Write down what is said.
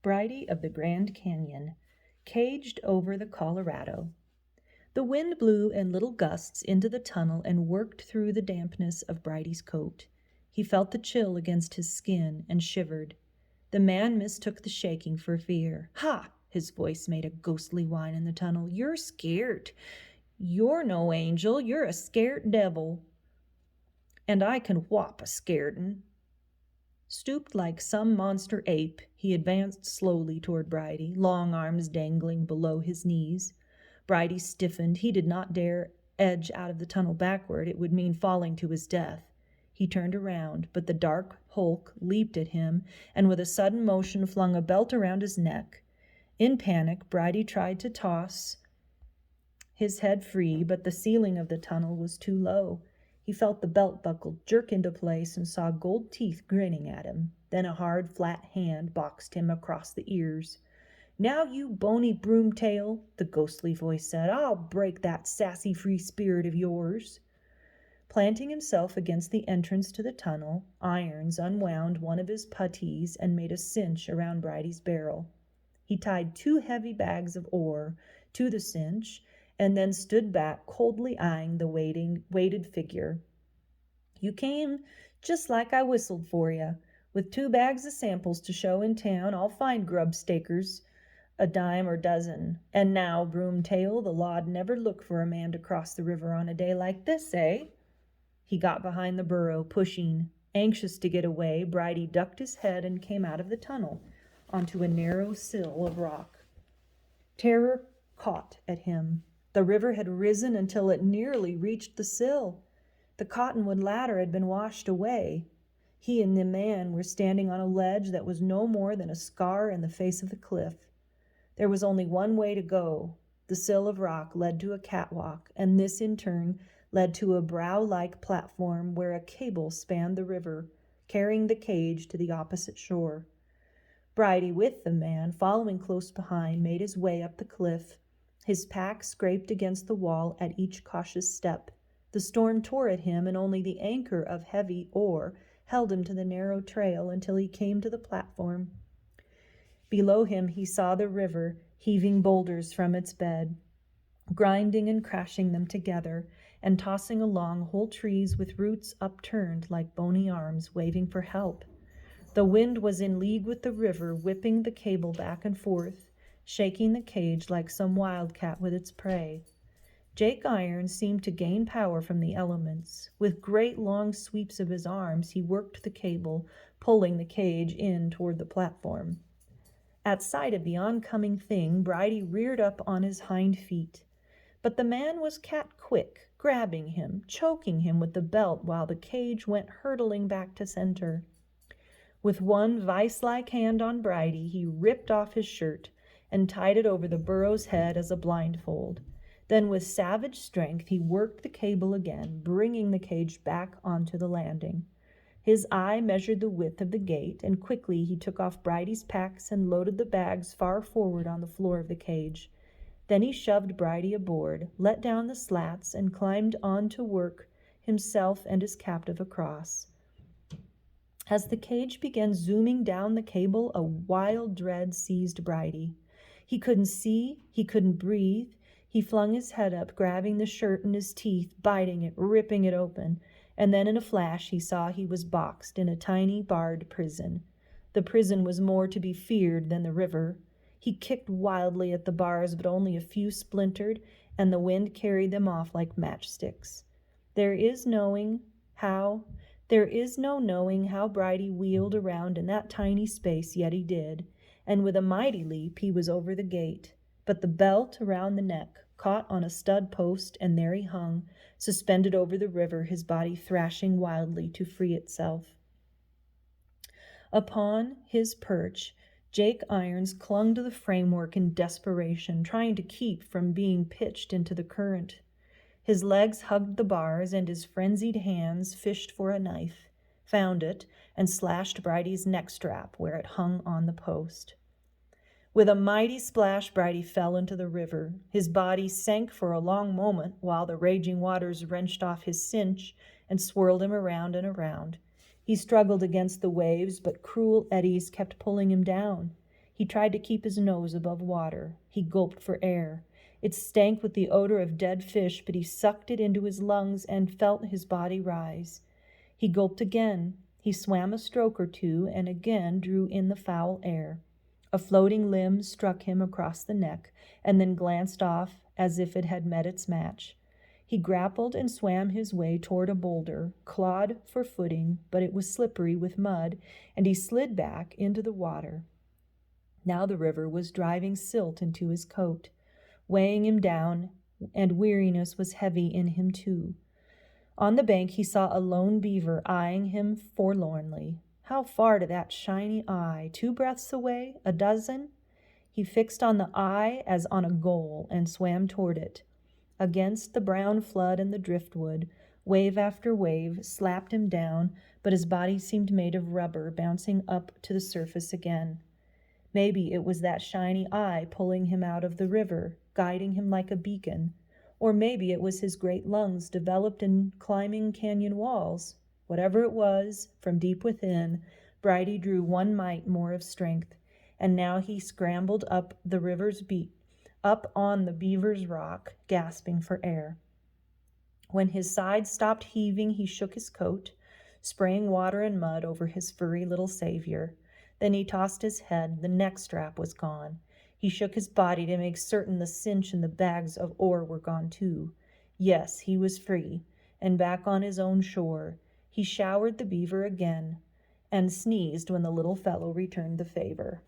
Bridie of the Grand Canyon, caged over the Colorado. The wind blew in little gusts into the tunnel and worked through the dampness of Bridie's coat. He felt the chill against his skin and shivered. The man mistook the shaking for fear. "Ha!" His voice made a ghostly whine in the tunnel. "You're scared. You're no angel. You're a scared devil. And I can whop a scared 'un." Stooped like some monster ape, he advanced slowly toward Bridie, long arms dangling below his knees. Bridie stiffened. He did not dare edge out of the tunnel backward. It would mean falling to his death. He turned around, but the dark hulk leaped at him and with a sudden motion flung a belt around his neck. In panic, Bridie tried to toss his head free, but the ceiling of the tunnel was too low. He felt the belt buckle jerk into place and saw gold teeth grinning at him. Then a hard, flat hand boxed him across the ears. "Now, you bony broomtail," the ghostly voice said, "I'll break that sassy free spirit of yours." Planting himself against the entrance to the tunnel, Irons unwound one of his puttees and made a cinch around Bridie's barrel. He tied 2 heavy bags of ore to the cinch and then stood back, coldly eyeing the weighted figure. "You came just like I whistled for you. With 2 bags of samples to show in town, I'll find grub stakers a dime or dozen. And now, Broomtail, the law'd never look for a man to cross the river on a day like this, eh?" He got behind the burro, pushing. Anxious to get away, Bridie ducked his head and came out of the tunnel onto a narrow sill of rock. Terror caught at him. The river had risen until it nearly reached the sill. The cottonwood ladder had been washed away. He and the man were standing on a ledge that was no more than a scar in the face of the cliff. There was only one way to go. The sill of rock led to a catwalk, and this in turn led to a brow-like platform where a cable spanned the river, carrying the cage to the opposite shore. Bridie, with the man, following close behind, made his way up the cliff. His pack scraped against the wall at each cautious step. The storm tore at him, and only the anchor of heavy ore held him to the narrow trail until he came to the platform. Below him he saw the river heaving boulders from its bed, grinding and crashing them together, and tossing along whole trees with roots upturned like bony arms waving for help. The wind was in league with the river, whipping the cable back and forth, shaking the cage like some wildcat with its prey. Jake Irons seemed to gain power from the elements. With great long sweeps of his arms, he worked the cable, pulling the cage in toward the platform. At sight of the oncoming thing, Bridie reared up on his hind feet. But the man was cat-quick, grabbing him, choking him with the belt while the cage went hurtling back to center. With one vice-like hand on Bridie, he ripped off his shirt and tied it over the burro's head as a blindfold. Then with savage strength, he worked the cable again, bringing the cage back onto the landing. His eye measured the width of the gate, and quickly he took off Bridie's packs and loaded the bags far forward on the floor of the cage. Then he shoved Bridie aboard, let down the slats, and climbed on to work himself and his captive across. As the cage began zooming down the cable, a wild dread seized Bridie. He couldn't see, he couldn't breathe. He flung his head up, grabbing the shirt in his teeth, biting it, ripping it open, and then in a flash he saw he was boxed in a tiny barred prison. The prison was more to be feared than the river. He kicked wildly at the bars, but only a few splintered, and the wind carried them off like matchsticks. There is no knowing how Bridie wheeled around in that tiny space, yet he did, and with a mighty leap he was over the gate. But the belt around the neck caught on a stud post, and there he hung, suspended over the river, his body thrashing wildly to free itself. Upon his perch, Jake Irons clung to the framework in desperation, trying to keep from being pitched into the current. His legs hugged the bars, and his frenzied hands fished for a knife, found it, and slashed Bridie's neck strap where it hung on the post. With a mighty splash, Bridie fell into the river. His body sank for a long moment while the raging waters wrenched off his cinch and swirled him around and around. He struggled against the waves, but cruel eddies kept pulling him down. He tried to keep his nose above water. He gulped for air. It stank with the odor of dead fish, but he sucked it into his lungs and felt his body rise. He gulped again. He swam a stroke or two and again drew in the foul air. A floating limb struck him across the neck and then glanced off as if it had met its match. He grappled and swam his way toward a boulder, clawed for footing, but it was slippery with mud, and he slid back into the water. Now the river was driving silt into his coat, weighing him down, and weariness was heavy in him too. On the bank he saw a lone beaver eyeing him forlornly. How far to that shiny eye? 2 breaths away? A dozen? He fixed on the eye as on a goal and swam toward it. Against the brown flood and the driftwood, wave after wave slapped him down, but his body seemed made of rubber, bouncing up to the surface again. Maybe it was that shiny eye pulling him out of the river, guiding him like a beacon. Or maybe it was his great lungs developed in climbing canyon walls. Whatever it was, from deep within, Bridie drew one mite more of strength, and now he scrambled up the river's beat, up on the beaver's rock, gasping for air. When his sides stopped heaving, he shook his coat, spraying water and mud over his furry little savior. Then he tossed his head. The neck strap was gone. He shook his body to make certain the cinch and the bags of ore were gone too. Yes, he was free, and back on his own shore. He showered the beaver again, and sneezed when the little fellow returned the favor.